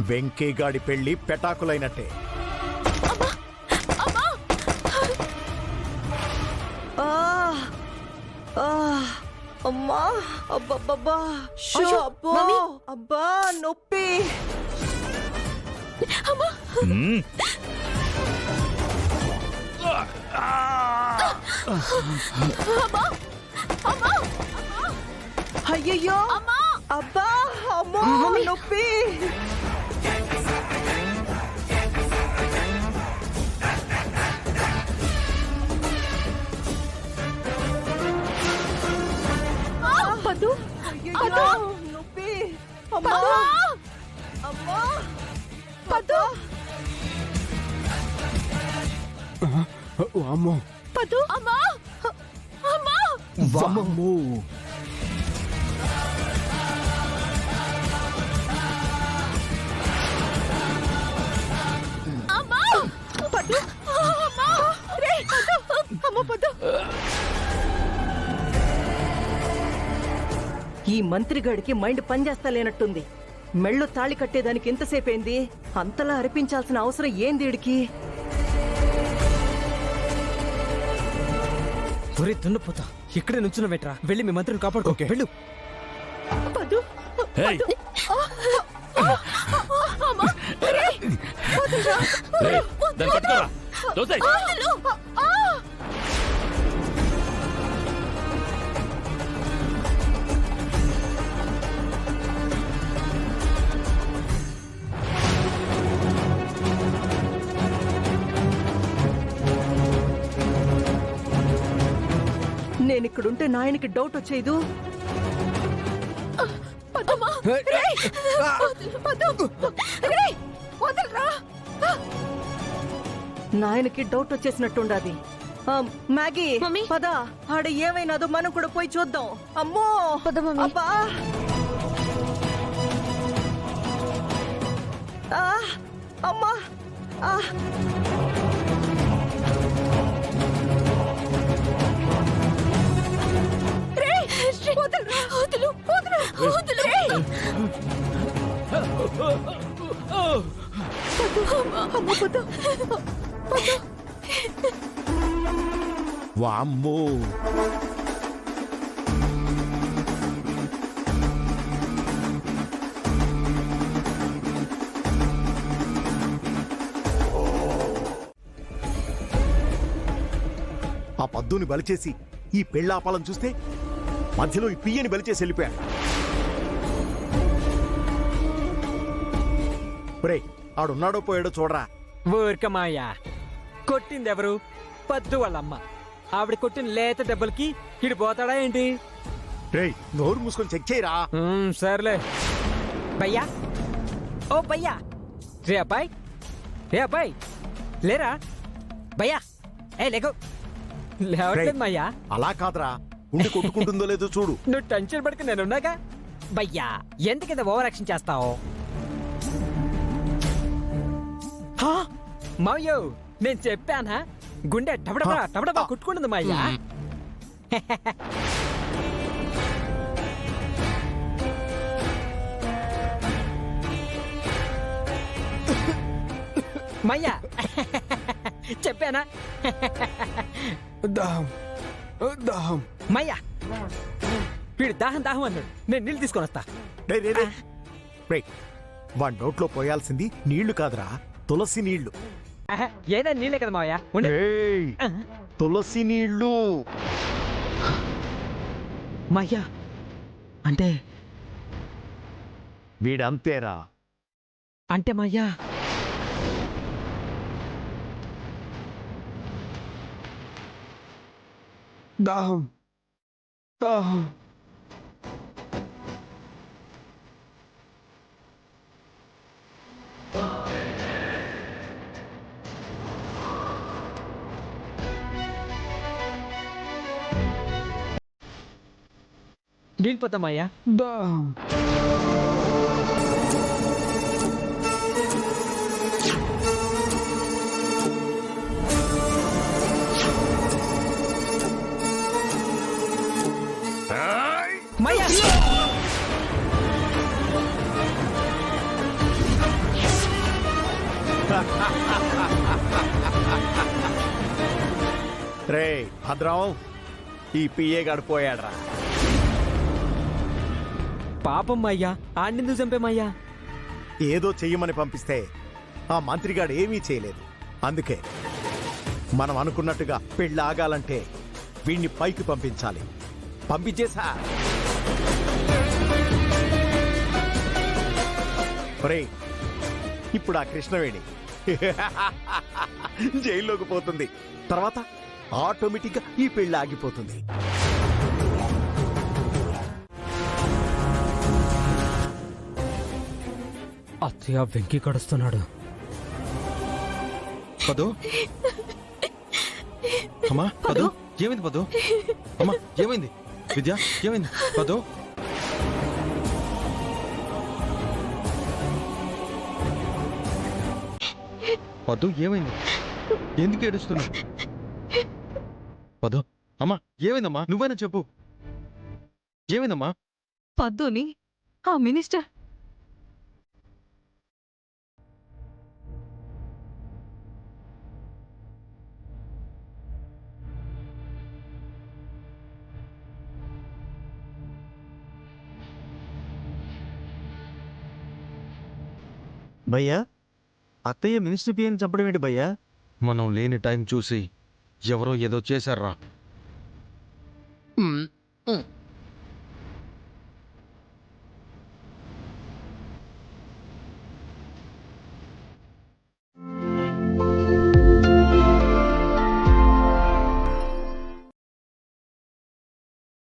వెంకీగాడి పెళ్లి పెటాకులైనట్టే. అమ్మా అబ్బబ్బబ్బా అబ్బా నొప్పి. అయ్యయ్యో అబ్బా అమ్మో నొప్పి. పదు నొప్పి అమ్మా అమ్మా పదు అమ్మో పదు అమ్మా అమ్మా వామ్మో అమ్మా పదు అమ్మా రే పదు అమ్మ పదు. ఈ మంత్రిగాడికి మైండ్ పనిచేస్తా లేనట్టుంది. మెళ్ళు తాళి కట్టేదానికి ఎంతసేపైంది? అంతలా అరిపించాల్సిన అవసరం ఏంది వీడికి? ఒరే దున్నపోతా, ఇక్కడే నుంచున్న వెట్రా, వెళ్ళి మీ మంత్రిని కాపాడుకో. వెళ్ళు. పదు పదు అమ్మా రే వదలరా దాన్ని పట్టుకోరా దోసై. వదలు. నేనిక్కడుంటే నాయనకి డౌట్ వచ్చేదు. పదమ్మా రే పదు రే వదలరా. నాయనకి డౌట్ వచ్చేసినట్టుండాది. Maggi mummy. పద, ఆడ ఏమైనాదో మనం కూడా పోయి చూద్దాం. అమ్మో పద మమ్మీ. అబ్బా అమ్మా రే వదలరా వదలు వదలు వదలు రే అమ్మ పదు పదు. వామ్మో ఆ పద్దుని బలిచేసి ఈ పెళ్ళాపాలను చూస్తే మధ్యలో ఈ పియ్యని బలిచేసి వెళ్ళిపోయాడు. ఒరేయ్, ఆడున్నాడో పోయాడో చూడరా. ఊరికమాయా, కొట్టింది ఎవరు? పద్దు వాళ్ళమ్మ. ఆవిడ కొట్టిన లేత దెబ్బలకి ఇడు పోతాడా ఏంటి? రేయ్, నోరు మూసుకొని చెక్ చేయరా. సర్లే భయ్యా. ఓ భయ్యా, రే అబ్బాయి, రే అబ్బాయి లేరా భయ్యా. ఏ లేకు, లేవట్లేదు మయ్యా. అలా కాదురా, ఉండి కొట్టుకుంటుందో లేదో చూడు. నువ్వు టెన్షన్ పడక నేనున్నాగా. భయ్యా ఎందుకంత ఓవర్ యాక్షన్ చేస్తావు? మావయ్యో నేను చెప్పానా, గుండె టబడబా టబడబా కొట్టుకుంటుంది మాయ్యా. మయ్యా చెప్పానా? దాహం దాహం. మయ్యా వీడు దాహం దాహం అన్నాడు, నేను నీళ్ళు తీసుకొని వస్తా. వాడి నోట్లో పోయాల్సింది నీళ్లు కాదురా, తులసి నీళ్లు. ఏదా నీళ్ళే కదా మావయ్యా. ఏయ్, తులసి నీళ్లు. మయ్యా అంటే వీడంతేరా. అంటే మయ్యా దాహం దాహం. నీళ్ళు పోతామయ్యా. దాహం. మయ్యా రే భద్రం, ఈ పిఏ గడిపోయాడ్రా. పాపం అయ్యా ఆండెందుకు చంపేమయ్యా? ఏదో చెయ్యమని పంపిస్తే ఆ మంత్రిగాడు ఏమీ చేయలేదు. అందుకే మనం అనుకున్నట్టుగా పెళ్ళి ఆగాలంటే వీణ్ణి పైకి పంపించాలి. పంపించేసా. ఒరేయ్, ఇప్పుడు ఆ కృష్ణవేణి జైల్లోకి పోతుంది. తర్వాత ఆటోమేటిక్గా ఈ పెళ్లి ఆగిపోతుంది. అత్తయ్య వెంకీ కడుస్తున్నాడు. పదు అమ్మా, పదు ఏమైంది? పదు అమ్మా, ఏమైంది? విద్య ఏమైంది? పదు పదు ఏమైంది? ఎందుకు ఏడుస్తున్నావు? పదు అమ్మా, ఏమైందమ్మా? నువ్వైనా చెప్పు, ఏమైందమ్మా? పద్దుని ఆ మినిస్టర్ భయ్యా, అత్తయ్య మినిస్టర్ పిఎని చంపడం ఏంటి భయ్యా? మనం లేని టైం చూసి ఎవరో ఏదో చేశారా.